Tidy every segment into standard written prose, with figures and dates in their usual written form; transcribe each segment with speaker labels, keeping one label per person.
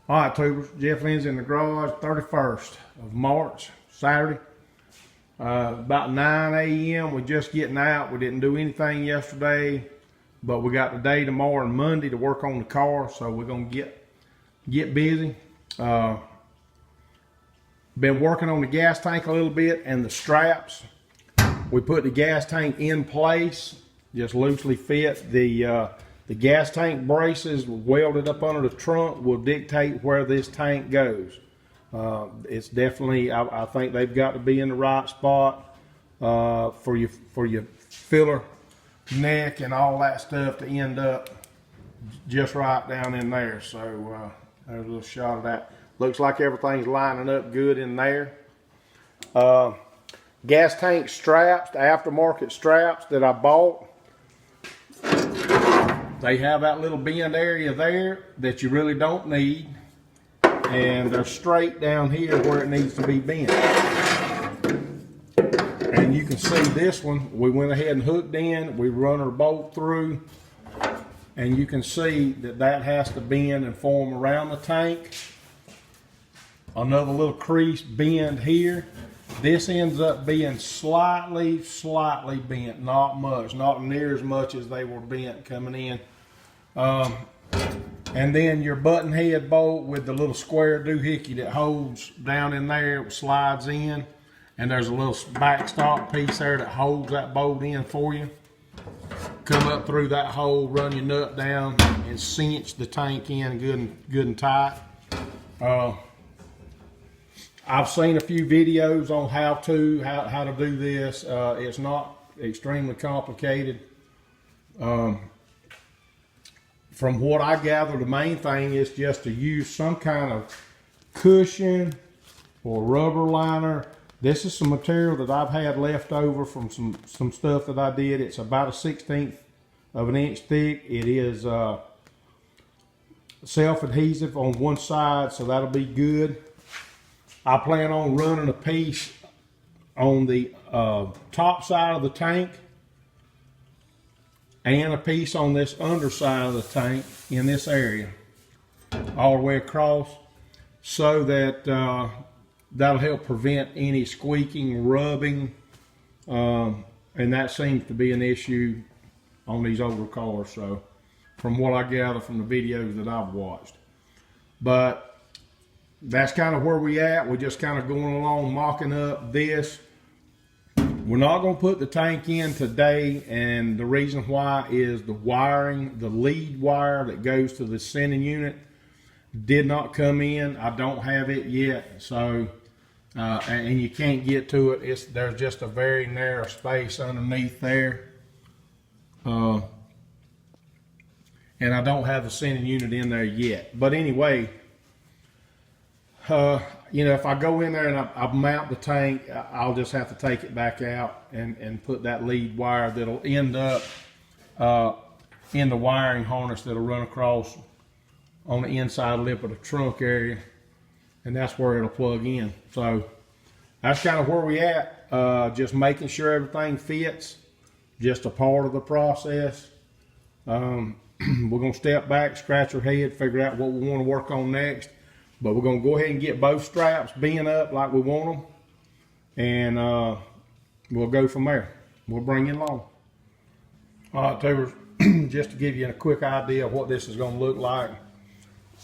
Speaker 1: All right, tubers, Jeff Lynn's in the garage, 31st of March, Saturday. About 9 a.m. We're just getting out. We didn't do anything yesterday, but we got today, tomorrow, and Monday to work on the car, so we're gonna get busy. Been working on the gas tank a little bit and the straps. We put the gas tank in place, just loosely fit. The gas tank braces welded up under the trunk will dictate where this tank goes. It's definitely, I think they've got to be in the right spot for your filler neck and all that stuff to end up just right down in there. So there's a little shot of that. Looks like everything's lining up good in there. Gas tank straps, the aftermarket straps that I bought, they have that little bend area there that you really don't need, and they're straight down here where it needs to be bent. And you can see this one, we went ahead and hooked in, we run our bolt through, and you can see that that has to bend and form around the tank. Another little crease bend here. This ends up being slightly bent, not much, not near as much as they were bent coming in. And then your button head bolt with the little square doohickey that holds down in there, slides in, and there's a little backstop piece there that holds that bolt in for you. Come up through that hole, run your nut down, and cinch the tank in good and tight. I've seen a few videos on how to do this. It's not extremely complicated. From what I gather, the main thing is just to use some kind of cushion or rubber liner. This is some material that I've had left over from some stuff that I did. It's about 1/16 of an inch thick. It is self-adhesive on one side, so that'll be good. I plan on running a piece on the top side of the tank and a piece on this underside of the tank in this area all the way across, so that that'll help prevent any squeaking, rubbing, and that seems to be an issue on these older cars, so from what I gather from the videos that I've watched. But that's kind of where we at. We're just kind of going along, mocking up this. We're not going to put the tank in today, and the reason why is the wiring, the lead wire that goes to the sending unit did not come in. I don't have it yet, so and you can't get to it. There's just a very narrow space underneath there, and I don't have the sending unit in there yet. But anyway, you know, if I go in there and I mount the tank, I'll just have to take it back out and put that lead wire that'll end up in the wiring harness that'll run across on the inside lip of the trunk area, and that's where it'll plug in. So that's kind of where we at. Just making sure everything fits, just a part of the process. We're gonna step back, scratch our head, figure out what we want to work on next. But we're going to go ahead and get both straps bent up like we want them, and we'll go from there. We'll bring it along. All right, tubers, just to give you a quick idea of what this is going to look like.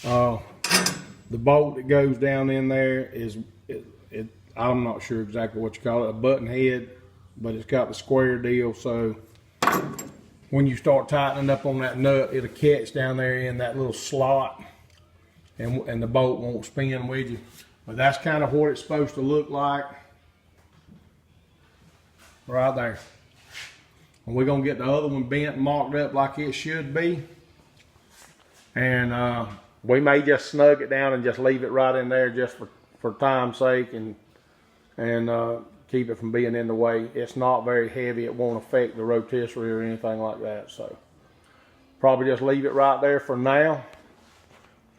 Speaker 1: The bolt that goes down in there is, I'm not sure exactly what you call it, a button head, but it's got the square deal, so when you start tightening up on that nut, it'll catch down there in that little slot, and the bolt won't spin with you. But that's kind of what it's supposed to look like right there. And we're gonna get the other one bent and marked up like it should be, and we may just snug it down and just leave it right in there just for time's sake, and keep it from being in the way. It's not very heavy. It won't affect the rotisserie or anything like that, so probably just leave it right there for now,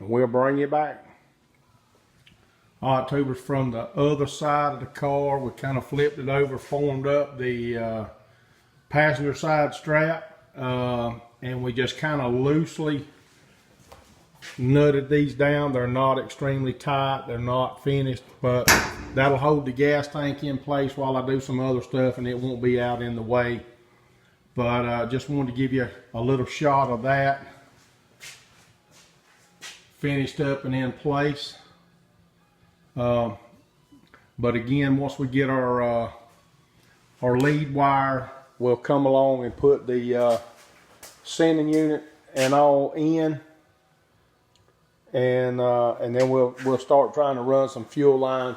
Speaker 1: and we'll bring you back. All right, tubers, from the other side of the car, we kind of flipped it over, formed up the passenger side strap, and we just kind of loosely nutted these down. They're not extremely tight. They're not finished, but that'll hold the gas tank in place while I do some other stuff, and it won't be out in the way. But just wanted to give you a little shot of that. Finished up and in place. But again, once we get our lead wire, we'll come along and put the sending unit and all in, and then we'll start trying to run some fuel lines.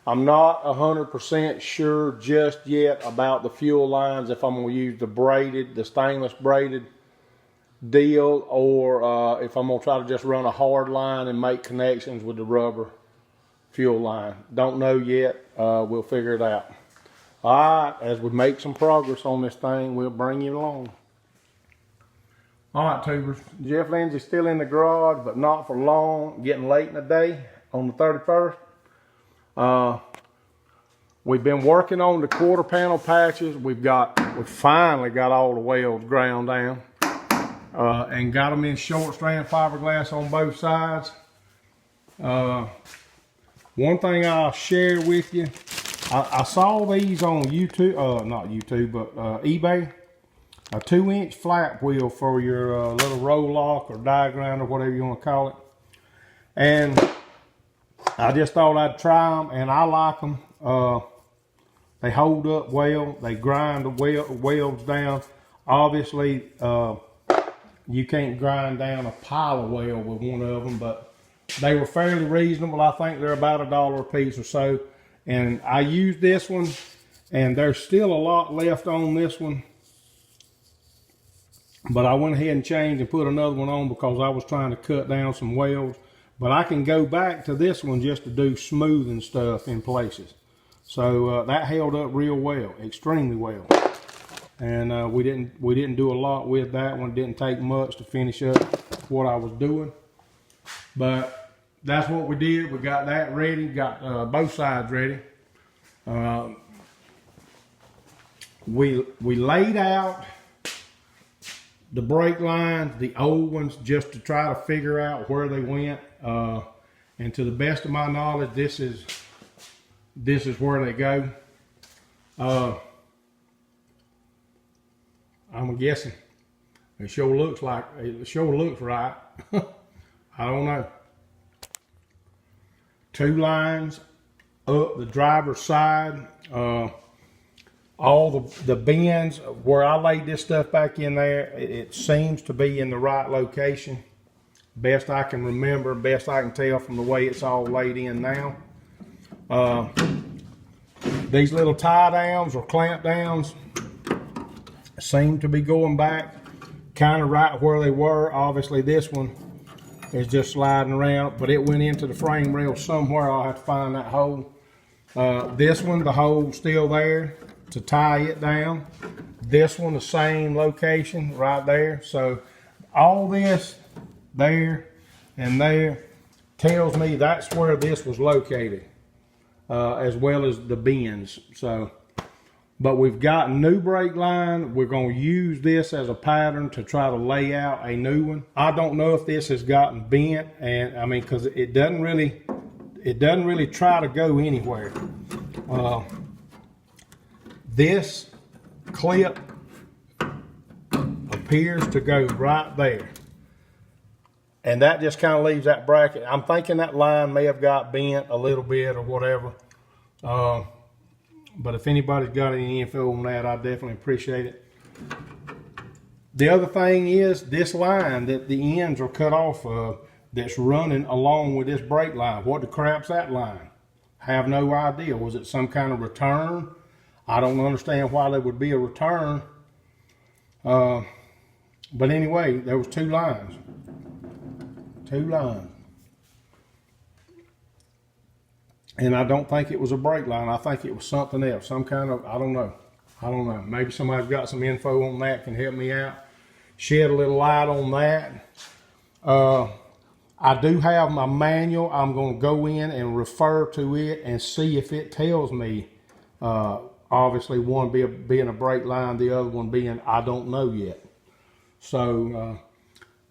Speaker 1: I'm not 100% sure just yet about the fuel lines, if I'm going to use the stainless braided deal, or if I'm going to try to just run a hard line and make connections with the rubber fuel line. Don't know yet. We'll figure it out. All right, as we make some progress on this thing, we'll bring you along. All right, tubers, Jeff Lindsay's still in the garage, but not for long. Getting late in the day on the 31st. We've been working on the quarter panel patches. We finally got all the welds ground down, and got them in short strand fiberglass on both sides. One thing I'll share with you, I saw these on YouTube, not YouTube, but eBay. A 2-inch flap wheel for your little roll lock or die grind or whatever you want to call it. And I just thought I'd try them, and I like them. They hold up well. They grind the welds down. Obviously, you can't grind down a pile of weld with one of them, but they were fairly reasonable. I think they're about $1 a piece or so. And I used this one, and there's still a lot left on this one. But I went ahead and changed and put another one on because I was trying to cut down some welds. But I can go back to this one just to do smoothing stuff in places. So that held up real well, extremely well. And we didn't do a lot with that one. It didn't take much to finish up what I was doing. But that's what we did. We got that ready, got both sides ready. We laid out the brake lines, the old ones, just to try to figure out where they went. And to the best of my knowledge, this is where they go. I'm guessing. It sure looks right. I don't know. 2 lines up the driver's side. All the bins where I laid this stuff back in there, it seems to be in the right location. Best I can remember, best I can tell from the way it's all laid in now. These little tie downs or clamp downs seem to be going back kind of right where they were. Obviously this one is just sliding around, but it went into the frame rail somewhere. I'll have to find that hole. This one, the hole's still there to tie it down. This one, the same location right there. So all this there and there tells me that's where this was located, as well as the bins. So, but we've got a new brake line. We're going to use this as a pattern to try to lay out a new one. I don't know if this has gotten bent, and I mean, because it doesn't really try to go anywhere. This clip appears to go right there, and that just kind of leaves that bracket. I'm thinking that line may have got bent a little bit or whatever. But if anybody's got any info on that, I definitely appreciate it. The other thing is this line that the ends are cut off of, that's running along with this brake line. What the crap's that line? Have no idea. Was it some kind of return? I don't understand why there would be a return. But anyway, there was 2 lines. 2 lines. And I don't think it was a brake line. I think it was something else, some kind of, I don't know. Maybe somebody's got some info on that, can help me out, shed a little light on that. I do have my manual. I'm going to go in and refer to it and see if it tells me, obviously one being a brake line, the other one being I don't know yet. So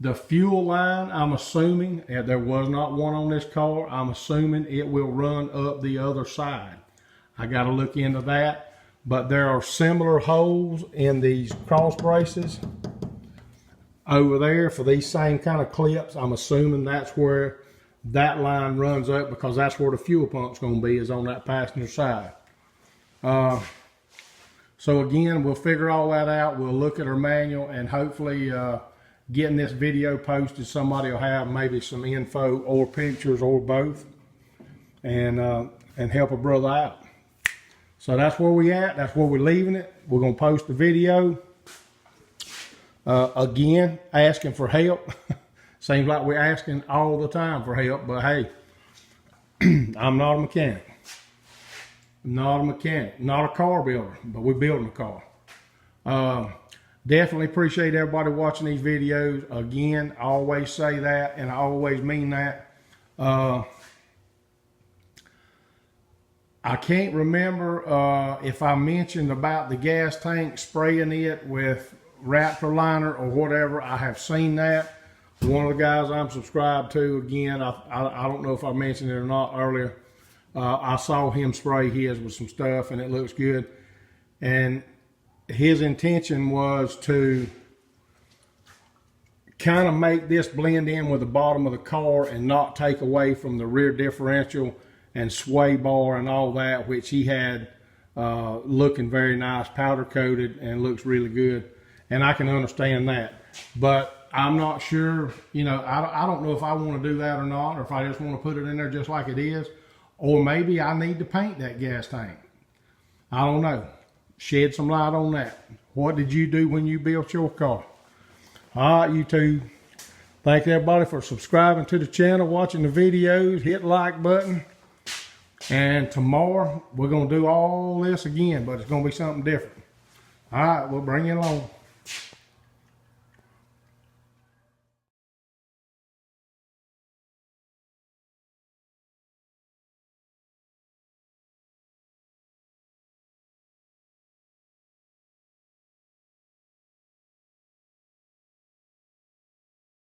Speaker 1: The fuel line, I'm assuming, and there was not one on this car, I'm assuming it will run up the other side. I got to look into that, but there are similar holes in these cross braces over there for these same kind of clips. I'm assuming that's where that line runs up, because that's where the fuel pump's going to be, is on that passenger side. So again, we'll figure all that out. We'll look at our manual, and hopefully getting this video posted, somebody will have maybe some info or pictures or both, and help a brother out. So that's where we at. That's where we're leaving it. We're going to post the video. Again, asking for help. Seems like we're asking all the time for help, but hey, I'm not a mechanic. Not a mechanic, not a car builder, but we're building a car. Definitely appreciate everybody watching these videos. Again, I always say that, and I always mean that. I can't remember if I mentioned about the gas tank, spraying it with Raptor liner or whatever. I have seen that. One of the guys I'm subscribed to, again, I don't know if I mentioned it or not earlier. I saw him spray his with some stuff, and it looks good. And his intention was to kind of make this blend in with the bottom of the car and not take away from the rear differential and sway bar and all that, which he had looking very nice, powder coated, and looks really good. And I can understand that. But I'm not sure, you know, I don't know if I want to do that or not, or if I just want to put it in there just like it is. Or maybe I need to paint that gas tank. I don't know. Shed some light on that. What did you do when you built your car? All right, YouTube. Thank everybody for subscribing to the channel, watching the videos. Hit the like button. And tomorrow, we're going to do all this again, but it's going to be something different. All right, we'll bring you along.